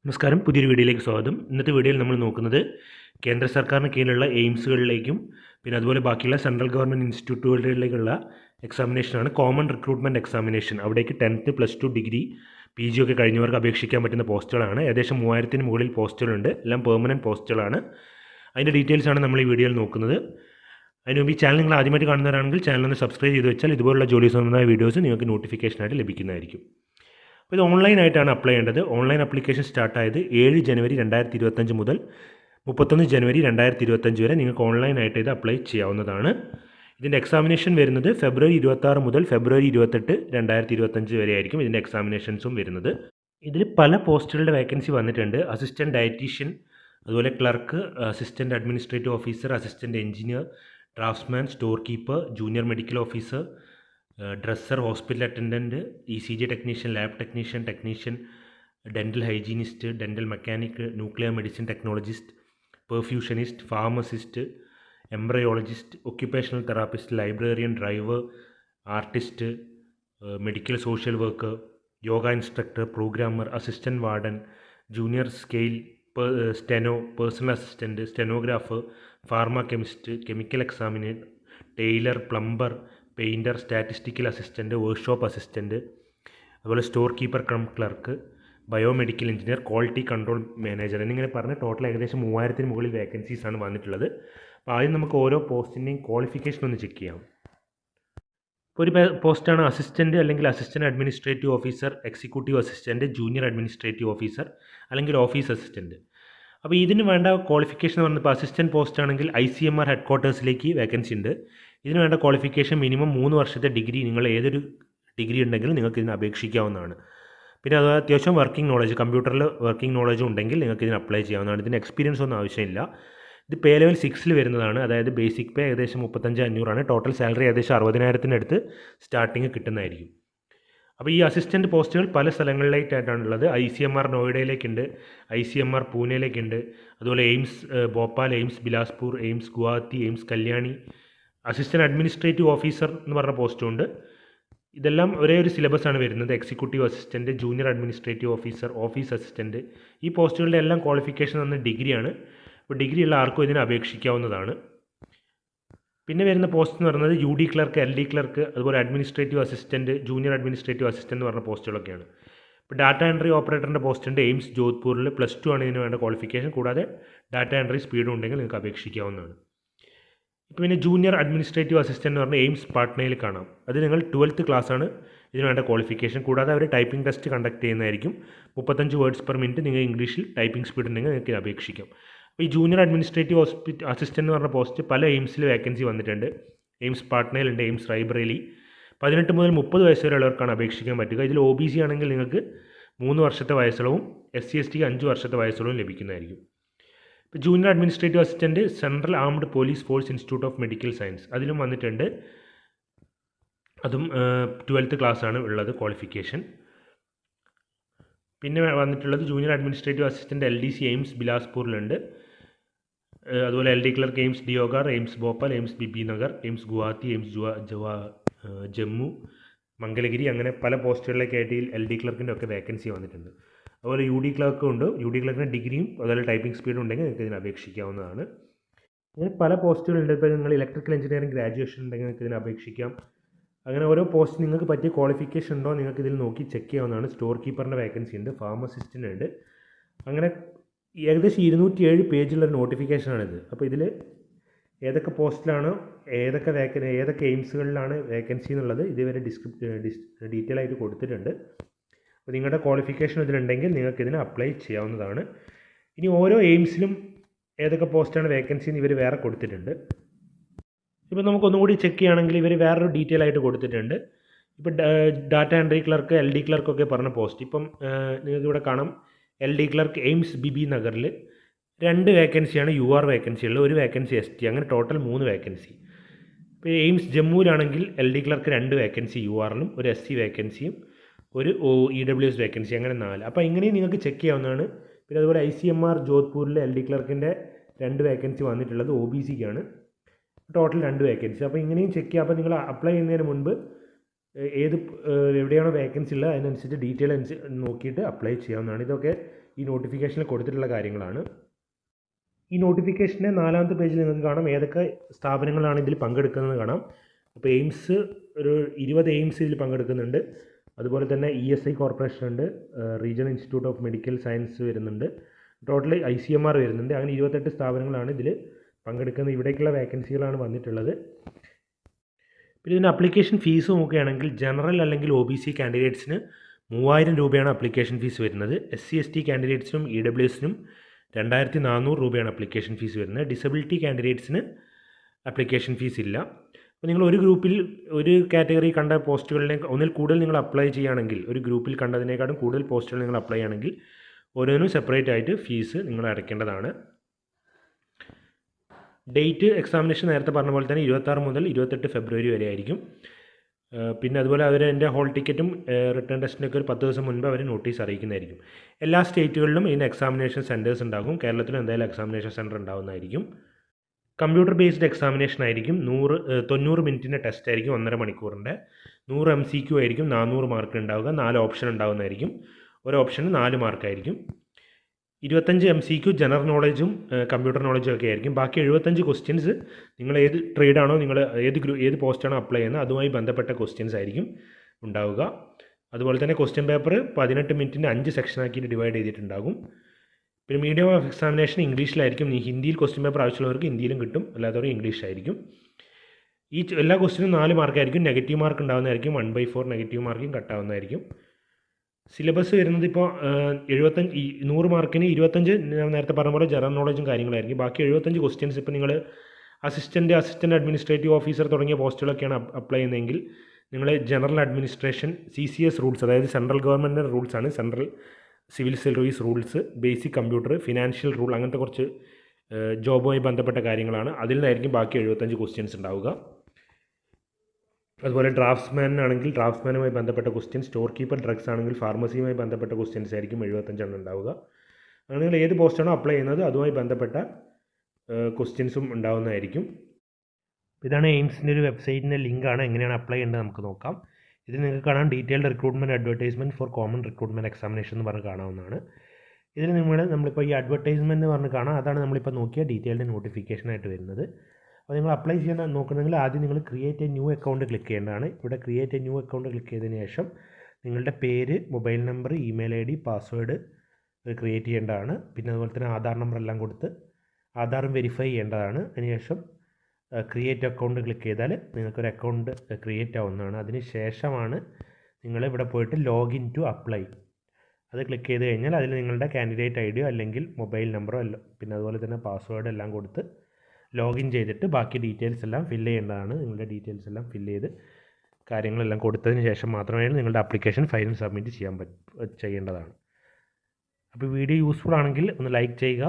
നമസ്കാരം, പുതിയൊരു വീഡിയോയിലേക്ക് സ്വാഗതം. ഇന്നത്തെ വീഡിയോയിൽ നമ്മൾ നോക്കുന്നത് കേന്ദ്ര സർക്കാരിന് കീഴിലുള്ള എയിംസുകളിലേക്കും പിന്നെ അതുപോലെ ബാക്കിയുള്ള സെൻട്രൽ ഗവൺമെൻറ് ഇൻസ്റ്റിറ്റ്യൂട്ടുകളിലേക്കുള്ള എക്സാമിനേഷനാണ്. Common recruitment examination. അവിടേക്ക് 10th +2 ഡിഗ്രി PG ഒക്കെ കഴിഞ്ഞവർക്ക് അപേക്ഷിക്കാൻ പറ്റുന്ന പോസ്റ്റുകളാണ്. ഏകദേശം 3000-ന് മുകളിൽ പോസ്റ്റുകളുണ്ട്. എല്ലാം പെർമനൻറ്റ് പോസ്റ്റുകളാണ്. അതിൻ്റെ ഡീറ്റെയിൽസാണ് നമ്മൾ ഈ വീഡിയോയിൽ നോക്കുന്നത്. അതിന് മുമ്പ് ഈ ചാനൽ നിങ്ങൾ ആദ്യമായിട്ട് കാണുന്നവരാണെങ്കിൽ ചാനൽ ഒന്ന് സബ്സ്ക്രൈബ് ചെയ്ത് വെച്ചാൽ ഇതുപോലുള്ള ജോലി സംബന്ധമായ വീഡിയോസ് നിങ്ങൾക്ക് നോട്ടിഫിക്കേഷനായിട്ട് ലഭിക്കുന്നതായിരിക്കും. അപ്പോൾ ഇത് ഓൺലൈനായിട്ടാണ് അപ്ലൈ ചെയ്യേണ്ടത്. ഓൺലൈൻ ആപ്ലിക്കേഷൻ സ്റ്റാർട്ടായത് 7 ജനുവരി 2025 മുതൽ 31 ജനുവരി 2025 വരെ നിങ്ങൾക്ക് ഓൺലൈനായിട്ട് ഇത് അപ്ലൈ ചെയ്യാവുന്നതാണ്. ഇതിൻ്റെ എക്സാമിനേഷൻ വരുന്നത് ഫെബ്രുവരി 26 മുതൽ ഫെബ്രുവരി 28, 2025 വരെ ആയിരിക്കും ഇതിൻ്റെ എക്സാമിനേഷൻസും വരുന്നത്. ഇതിൽ പല പോസ്റ്റുകളുടെ വേക്കൻസി വന്നിട്ടുണ്ട്. അസിസ്റ്റൻറ്റ് ഡയറ്റീഷ്യൻ, അതുപോലെ clerk, assistant administrative officer, assistant engineer, draftsman, store keeper, junior medical officer, dresser, hospital attendant, ECG technician, lab technician, dental hygienist, dental mechanic, nuclear medicine technologist, perfusionist, pharmacist, embryologist, occupational therapist, librarian, driver, artist, medical social worker, yoga instructor, programmer, assistant warden, junior scale, steno, personal assistant, stenographer, pharma chemist, chemical examiner, tailor, plumber, painter, statistical assistant, workshop assistant, അതുപോലെ store keeper cum clerk, biomedical engineer, quality control manager എന്നിങ്ങനെ പറഞ്ഞ് total ഏകദേശം 3000-ന് മുകളിൽ വേക്കൻസീസാണ് വന്നിട്ടുള്ളത്. അപ്പോൾ ആദ്യം നമുക്ക് ഓരോ പോസ്റ്റിൻ്റെയും ക്വാളിഫിക്കേഷൻ ഒന്ന് ചെക്ക് ചെയ്യാം. ഇപ്പോൾ ഒരു പോസ്റ്റാണ് അസിസ്റ്റൻറ്റ് അല്ലെങ്കിൽ assistant administrative officer, executive assistant, junior administrative officer അല്ലെങ്കിൽ ഓഫീസ് അസിസ്റ്റൻറ്റ്. അപ്പോൾ ഇതിന് വേണ്ട ക്വാളിഫിക്കേഷൻ എന്ന് പറഞ്ഞാൽ ഇപ്പോൾ അസിസ്റ്റൻറ്റ് പോസ്റ്റ് ആണെങ്കിൽ ICMR ഹെഡ്ക്വാർട്ടേഴ്സിലേക്ക് വേക്കൻസി ഉണ്ട്. ഇതിന് വേണ്ട ക്വാളിഫിക്കേഷൻ മിനിമം 3 വർഷത്തെ ഡിഗ്രി, നിങ്ങൾ ഏതൊരു ഡിഗ്രി ഉണ്ടെങ്കിലും നിങ്ങൾക്ക് ഇതിന് അപേക്ഷിക്കാവുന്നതാണ്. പിന്നെ അത് അത്യാവശ്യം വർക്കിംഗ് നോളജ്, കമ്പ്യൂട്ടറിൽ വർക്കിംഗ് നോളജും ഉണ്ടെങ്കിൽ നിങ്ങൾക്ക് ഇതിന് അപ്ലൈ ചെയ്യാവുന്നതാണ്. ഇതിന് എക്സ്പീരിയൻസ് ഒന്നും ആവശ്യമില്ല. ഇത് പേ ലെവൽ 6 വരുന്നതാണ്. അതായത് ബേസിക് പേ ഏകദേശം 35,500 ടോട്ടൽ സാലറി ഏകദേശം 60,000-ന് സ്റ്റാർട്ടിങ് കിട്ടുന്നതായിരിക്കും. അപ്പോൾ ഈ അസിസ്റ്റൻറ്റ് പോസ്റ്റുകൾ പല സ്ഥലങ്ങളിലേക്കായിട്ടാണുള്ളത്. ICMR നോയിഡയിലേക്കുണ്ട്, ICMR പൂനെയിലേക്കുണ്ട്, അതുപോലെ AIIMS Bhopal, AIIMS Bilaspur, AIIMS Guwahati, AIIMS Kalyani. Assistant administrative officer എന്ന് പറഞ്ഞ പോസ്റ്റുണ്ട്. ഇതെല്ലാം ഒരേ ഒരു സിലബസാണ് വരുന്നത്. Executive assistant, junior administrative officer, office assistant. ഈ പോസ്റ്റുകളുടെ എല്ലാം ക്വാളിഫിക്കേഷൻ വന്ന് ഡിഗ്രിയാണ്. അപ്പോൾ ഡിഗ്രി ഉള്ള ആർക്കും ഇതിന് അപേക്ഷിക്കാവുന്നതാണ്. പിന്നെ വരുന്ന പോസ്റ്റ് എന്ന് പറയുന്നത് UD ക്ലർക്ക്, LD ക്ലർക്ക്, അതുപോലെ administrative assistant, junior administrative assistant എന്ന് പറഞ്ഞ പോസ്റ്റുകളൊക്കെയാണ്. ഇപ്പോൾ ഡാറ്റ എൻട്രി ഓപ്പറേറ്ററിൻ്റെ പോസ്റ്റ് ഉണ്ട് എയിംസ് ജോധ്പൂരിൽ. +2 ആണ് ഇതിന് വേണ്ട ക്വാളിഫിക്കേഷൻ. കൂടാതെ ഡാറ്റ എൻട്രി സ്പീഡും ഉണ്ടെങ്കിൽ നിങ്ങൾക്ക് അപേക്ഷിക്കാവുന്നതാണ്. ഇപ്പോൾ പിന്നെ ജൂനിയർ അഡ്മിനിസ്ട്രേറ്റീവ് അസിസ്റ്റൻറ്റ് എന്ന് പറഞ്ഞാൽ എയിംസ് പാട്നയിൽ കാണാം. അത് നിങ്ങൾ 12th ക്ലാസ്സാണ് ഇതിന് വേണ്ട ക്വാളിഫിക്കേഷൻ. കൂടാതെ അവർ ടൈപ്പിംഗ് ടെസ്റ്റ് കണ്ടക്ട് ചെയ്യുന്നതായിരിക്കും. 35 വേർഡ്സ് പെർ മിനിറ്റ് നിങ്ങൾ ഇംഗ്ലീഷിൽ ടൈപ്പിംഗ് സ്പീഡ് ഉണ്ടെങ്കിൽ നിങ്ങൾക്ക് അപേക്ഷിക്കാം. അപ്പോൾ ഈ ജൂനിയർ അഡ്മിനിസ്ട്രേറ്റീവ് അസിസ്റ്റൻറ്റ് എന്ന് പറഞ്ഞ പോസ്റ്റ് പല എയിംസിൽ വേക്കൻസി വന്നിട്ടുണ്ട്. AIIMS പാട്നയിലുണ്ട്, AIIMS റൈബ്രറി. 18 മുതൽ 30 വയസ്സ് വരെയുള്ളവർക്കാണ് അപേക്ഷിക്കാൻ പറ്റുക. ഇതിൽ OBC ആണെങ്കിൽ നിങ്ങൾക്ക് 3 വർഷത്തെ വയസ്സുള്ളവും SC/STക്ക് 5 വർഷത്തെ വയസ്സുള്ളവും ലഭിക്കുന്നതായിരിക്കും. ഇപ്പോൾ junior administrative assistant central armed police force institute of medical science അതിലും വന്നിട്ടുണ്ട്. അതും 12th ക്ലാസ്സാണ് ഉള്ളത് ക്വാളിഫിക്കേഷൻ. പിന്നെ വന്നിട്ടുള്ളത് junior administrative assistant LDC AIIMS ബിലാസ്പൂരിലുണ്ട്. അതുപോലെ LD ക്ലർക്ക് എയിംസ് ദിയോഘർ, എയിംസ് ഭോപ്പാൽ, എയിംസ് ബിബിനഗർ, എയിംസ് ഗുവാഹത്തി, എയിംസ് ജമ്മു, മംഗലഗിരി, അങ്ങനെ പല പോസ്റ്റുകളിലേക്കായിട്ട് ഈ LD ക്ലർക്കിൻ്റെ ഒക്കെ വേക്കൻസി വന്നിട്ടുണ്ട്. അതുപോലെ UD ക്ലർക്കും ഉണ്ട്. UD ക്ലർക്കിൻ്റെ ഡിഗ്രിയും അതുപോലെ ടൈപ്പിംഗ് സ്പീഡും ഉണ്ടെങ്കിൽ നിങ്ങൾക്ക് ഇതിന് അപേക്ഷിക്കാവുന്നതാണ്. ഇങ്ങനെ പല പോസ്റ്റുകളുണ്ട്. ഇപ്പോൾ നിങ്ങൾ ഇലക്ട്രിക്കൽ എഞ്ചിനീയറിംഗ് ഗ്രാജുവേഷൻ ഉണ്ടെങ്കിൽ നിങ്ങൾക്ക് ഇതിന് അപേക്ഷിക്കാം. അങ്ങനെ ഓരോ പോസ്റ്റ് നിങ്ങൾക്ക് പറ്റിയ ക്വാളിഫിക്കേഷൻ ഉണ്ടോ നിങ്ങൾക്ക് ഇതിൽ നോക്കി ചെക്ക് ചെയ്യാവുന്നതാണ്. സ്റ്റോർ കീപ്പറിൻ്റെ വേക്കൻസി ഉണ്ട്, ഫാർമസിസ്റ്റിന് ഉണ്ട്. അങ്ങനെ ഏകദേശം 207 പേജുള്ളൊരു നോട്ടിഫിക്കേഷനാണിത്. അപ്പോൾ ഇതിൽ ഏതൊക്കെ പോസ്റ്റിലാണോ ഏതൊക്കെ എയിംസുകളിലാണ് വേക്കൻസി എന്നുള്ളത് ഇതുവരെ ഡീറ്റെയിൽ ആയിട്ട് കൊടുത്തിട്ടുണ്ട്. അപ്പോൾ നിങ്ങളുടെ ക്വാളിഫിക്കേഷൻ ഇതിലുണ്ടെങ്കിൽ നിങ്ങൾക്ക് ഇതിന് അപ്ലൈ ചെയ്യാവുന്നതാണ്. ഇനി ഓരോ എയിംസിലും ഏതൊക്കെ പോസ്റ്റാണ് വേക്കൻസി എന്ന് ഇവർ വേറെ കൊടുത്തിട്ടുണ്ട്. ഇപ്പോൾ നമുക്കൊന്നുകൂടി ചെക്ക് ചെയ്യുകയാണെങ്കിൽ ഇവർ വേറൊരു ഡീറ്റെയിൽ ആയിട്ട് കൊടുത്തിട്ടുണ്ട്. ഇപ്പോൾ ഡാറ്റ എൻട്രി ക്ലർക്ക്, LD ക്ലർക്കൊക്കെ പറഞ്ഞ പോസ്റ്റ് ഇപ്പം നിങ്ങൾക്കിവിടെ കാണാം. LD ക്ലർക്ക് എയിംസ് ബിബി നഗറിൽ 2 വേക്കൻസിയാണ് UR വേക്കൻസി ഉള്ളത്, 1 വേക്കൻസി ST, അങ്ങനെ ടോട്ടൽ 3 വേക്കൻസി. ഇപ്പോൾ എയിംസ് ജമ്മുവിലാണെങ്കിൽ LD ക്ലർക്ക് 2 വേക്കൻസി URലും, 1 SC വേക്കൻസിയും, 1 EWS വേക്കൻസി, അങ്ങനെ 4. അപ്പോൾ ഇങ്ങനെയും നിങ്ങൾക്ക് ചെക്ക് ചെയ്യാവുന്നതാണ്. പിന്നെ അതുപോലെ ICMR ജോധ്പൂരിൽ LD ക്ലർക്കിൻ്റെ 2 വേക്കൻസി വന്നിട്ടുള്ളത് OBCക്കാണ്. Total 2 vacancy. അപ്പോൾ ഇങ്ങനെയും ചെക്ക് ചെയ്യുക. അപ്പോൾ നിങ്ങൾ അപ്ലൈ ചെയ്യുന്നതിന് മുൻപ് എവിടെയാണോ വേക്കൻസി ഉള്ളത് അതിനനുസരിച്ച് ഡീറ്റെയിൽ നോക്കിയിട്ട് അപ്ലൈ ചെയ്യാവുന്നതാണ്. ഇതൊക്കെ ഈ നോട്ടിഫിക്കേഷനിൽ കൊടുത്തിട്ടുള്ള കാര്യങ്ങളാണ്. ഈ നോട്ടിഫിക്കേഷൻ്റെ 4ാമത്തെ പേജിൽ നിങ്ങൾക്ക് കാണാം ഏതൊക്കെ സ്ഥാപനങ്ങളാണ് ഇതിൽ പങ്കെടുക്കുന്നത് കാണാം. അപ്പോൾ എയിംസ് ഒരു 20 എയിംസ് ഇതിൽ പങ്കെടുക്കുന്നുണ്ട്. അതുപോലെ തന്നെ ESI കോർപ്പറേഷൻ ഉണ്ട്, regional institute of medical science വരുന്നുണ്ട്, ടോട്ടൽ ICMR വരുന്നുണ്ട്. അങ്ങനെ 28 സ്ഥാപനങ്ങളാണ് ഇതിൽ പങ്കെടുക്കുന്നത്. ഇവിടേക്കുള്ള വേക്കൻസികളാണ് വന്നിട്ടുള്ളത്. പിന്നെ ഇതിന് അപ്ലിക്കേഷൻ ഫീസ് നോക്കുകയാണെങ്കിൽ ജനറൽ അല്ലെങ്കിൽ OBC കാൻഡിഡേറ്റ്സിന് 3000 രൂപയാണ് അപ്ലിക്കേഷൻ ഫീസ് വരുന്നത്. SC/ST കാൻഡിഡേറ്റ്സിനും EWSനും 2400 രൂപയാണ് അപ്ലിക്കേഷൻ ഫീസ് വരുന്നത്. ഡിസബിലിറ്റി കാൻഡിഡേറ്റ്സിന് അപ്ലിക്കേഷൻ ഫീസ് ഇല്ല. അപ്പോൾ നിങ്ങൾ ഒരു ഗ്രൂപ്പിൽ ഒരു കാറ്റഗറി കണ്ട പോസ്റ്റുകളിനെ ഒന്നിൽ കൂടുതൽ നിങ്ങൾ അപ്ലൈ ചെയ്യുകയാണെങ്കിൽ, ഒരു ഗ്രൂപ്പിൽ കണ്ടതിനേക്കാളും കൂടുതൽ പോസ്റ്റുകൾ നിങ്ങൾ അപ്ലൈ ചെയ്യുകയാണെങ്കിൽ ഓരോന്നിനും സെപ്പറേറ്റ് ആയിട്ട് ഫീസ് നിങ്ങൾ അടയ്ക്കേണ്ടതാണ്. ഡേറ്റ് എക്സാമിനേഷൻ നേരത്തെ പറഞ്ഞ പോലെ തന്നെ 26 മുതൽ 28 ഫെബ്രുവരി വരെ ആയിരിക്കും. പിന്നെ അതുപോലെ അവർ എൻ്റെ ഹോൾ ടിക്കറ്റും റിട്ടേൺ ടെസ്റ്റിനൊക്കെ ഒരു 10 ദിവസം മുൻപ് അവർ നോട്ടീസ് അറിയിക്കുന്നതായിരിക്കും. എല്ലാ സ്റ്റേറ്റുകളിലും ഇതിന് എക്സാമിനേഷൻ സെൻറ്റേഴ്സ് ഉണ്ടാകും. കേരളത്തിലും എന്തായാലും എക്സാമിനേഷൻ സെൻറ്റർ ഉണ്ടാകുന്നതായിരിക്കും. കമ്പ്യൂട്ടർ ബേസ്ഡ് എക്സാമിനേഷൻ ആയിരിക്കും. 90 മിനിറ്റിൻ്റെ ടെസ്റ്റ് ആയിരിക്കും, 1.5 മണിക്കൂറിൻ്റെ. 100 MCQ ആയിരിക്കും, 400 മാർക്ക് ഉണ്ടാവുക. 4 ഓപ്ഷൻ ഉണ്ടാകുന്നതായിരിക്കും. ഒരു ഓപ്ഷന് 4 മാർക്കായിരിക്കും. 25 MCQ ജനറൽ നോളജും കമ്പ്യൂട്ടർ നോളജും ഒക്കെ ആയിരിക്കും. ബാക്കി 75 ക്വസ്റ്റ്യൻസ് നിങ്ങൾ ഏത് ട്രേഡാണോ നിങ്ങൾ ഏത് പോസ്റ്റാണോ അപ്ലൈ ചെയ്യുന്നത് അതുമായി ബന്ധപ്പെട്ട ക്വസ്റ്റ്യൻസ് ആയിരിക്കും ഉണ്ടാവുക. അതുപോലെ തന്നെ ക്വസ്റ്റ്യൻ പേപ്പർ 18 മിനിറ്റിൻ്റെ 5 സെക്ഷനാക്കിയിട്ട് ഡിവൈഡ് ചെയ്തിട്ടുണ്ടാകും. പിന്നെ മീഡിയം ഓഫ് എക്സാമിനേഷൻ ഇംഗ്ലീഷിലായിരിക്കും. ഹിന്ദിയിൽ ക്വസ്റ്റ്യൻ പേപ്പർ ആവശ്യമുള്ളവർക്ക് ഹിന്ദിയിലും കിട്ടും, അല്ലാത്തവർക്ക് ഇംഗ്ലീഷായിരിക്കും. ഈ എല്ലാ ക്വസ്റ്റ്യനും 4 മാർക്കായിരിക്കും. നെഗറ്റീവ് മാർക്ക് ഉണ്ടാകുന്നതായിരിക്കും. 1/4 നെഗറ്റീവ് മാർക്കും കട്ടാവുന്നതായിരിക്കും. സിലബസ് വരുന്നത് ഇപ്പോൾ 100 മാർക്കിന് 25 ഞാൻ നേരത്തെ പറഞ്ഞ പോലെ ജനറൽ നോളജും കാര്യങ്ങളായിരിക്കും. ബാക്കി 75 ക്വസ്റ്റ്യൻസ് ഇപ്പോൾ നിങ്ങൾ അസിസ്റ്റൻറ്റ് അഡ്മിനിസ്ട്രേറ്റീവ് ഓഫീസർ തുടങ്ങിയ പോസ്റ്റുകളൊക്കെയാണ് അപ്ലൈ ചെയ്യുന്നതെങ്കിൽ നിങ്ങൾ ജനറൽ അഡ്മിനിസ്ട്രേഷൻ CCS റൂൾസ്, അതായത് സെൻട്രൽ ഗവൺമെൻറ് റൂൾസാണ്, central civil service rules, basic computer, financial rule, അങ്ങനത്തെ കുറച്ച് ജോബുമായി ബന്ധപ്പെട്ട കാര്യങ്ങളാണ്. അതിൽ നിന്നായിരിക്കും ബാക്കി 75 ക്വസ്റ്റ്യൻസ് ഉണ്ടാവുക. അതുപോലെ ഡ്രാഫ്റ്റ്സ്മാൻ ആണെങ്കിൽ ഡ്രാഫ്റ്റ്സ്മാനുമായി ബന്ധപ്പെട്ട ക്വസ്റ്റ്യൻ, സ്റ്റോർ കീപ്പർ ഡ്രഗ്സ് ആണെങ്കിൽ ഫാർമസിയുമായി ബന്ധപ്പെട്ട ക്വസ്റ്റ്യൻസ് ആയിരിക്കും 75 ഉണ്ടാവുക. അങ്ങനെ നിങ്ങൾ ഏത് പോസ്റ്റാണോ അപ്ലൈ ചെയ്യുന്നത് അതുമായി ബന്ധപ്പെട്ട ക്വസ്റ്റ്യൻസും ഉണ്ടാവുന്നതായിരിക്കും. ഇതാണ് എയിംസിൻ്റെ ഒരു വെബ്സൈറ്റിൻ്റെ ലിങ്കാണ്. എങ്ങനെയാണ് അപ്ലൈ ചെയ്യേണ്ടത് നമുക്ക് നോക്കാം. ഇത് നിങ്ങൾക്ക് കാണാം detailed recruitment advertisement for common recruitment examination എന്ന് പറഞ്ഞ് കാണാവുന്നതാണ്. ഇതിൽ നമ്മളിപ്പോൾ ഈ അഡ്വർടൈസ്മെൻറ്റ് എന്ന് പറഞ്ഞ് കാണാം. അതാണ് നമ്മളിപ്പോൾ നോക്കിയ ഡീറ്റെയിൽഡ് നോട്ടിഫിക്കേഷനായിട്ട് വരുന്നത്. അപ്പോൾ നിങ്ങൾ അപ്ലൈ ചെയ്യാൻ നോക്കുന്നെങ്കിൽ ആദ്യം നിങ്ങൾ create A new account click ചെയ്യേണ്ടതാണ്. ഇവിടെ create A new account click ചെയ്തതിന് ശേഷം നിങ്ങളുടെ പേര്, mobile number, email ID, password create ചെയ്യേണ്ടതാണ്. പിന്നെ അതുപോലെ തന്നെ ആധാർ നമ്പർ എല്ലാം കൊടുത്ത് ആധാറും വെരിഫൈ ചെയ്യേണ്ടതാണ്. അതിനുശേഷം ക്രിയേറ്റ് അക്കൗണ്ട് ക്ലിക്ക് ചെയ്താൽ നിങ്ങൾക്കൊരു അക്കൗണ്ട് ക്രിയേറ്റ് ആവുന്നതാണ്. അതിന് ശേഷമാണ് നിങ്ങൾ ഇവിടെ പോയിട്ട് ലോഗിൻ ടു അപ്ലൈ അത് ക്ലിക്ക് ചെയ്ത് കഴിഞ്ഞാൽ അതിൽ നിങ്ങളുടെ കാൻഡിഡേറ്റ് ID അല്ലെങ്കിൽ മൊബൈൽ നമ്പറോ പിന്നെ അതുപോലെ തന്നെ പാസ്വേഡ് എല്ലാം കൊടുത്ത് ലോഗിൻ ചെയ്തിട്ട് ബാക്കി ഡീറ്റെയിൽസ് എല്ലാം ഫില്ല് ചെയ്യേണ്ടതാണ്. നിങ്ങളുടെ ഡീറ്റെയിൽസ് എല്ലാം ഫില്ല് ചെയ്ത് കാര്യങ്ങളെല്ലാം കൊടുത്തതിന് ശേഷം മാത്രമേ നിങ്ങളുടെ ആപ്ലിക്കേഷൻ ഫയലും സബ്മിറ്റ് ചെയ്യേണ്ടതാണ്. അപ്പോൾ വീഡിയോ യൂസ്ഫുൾ ആണെങ്കിൽ ഒന്ന് ലൈക്ക് ചെയ്യുക.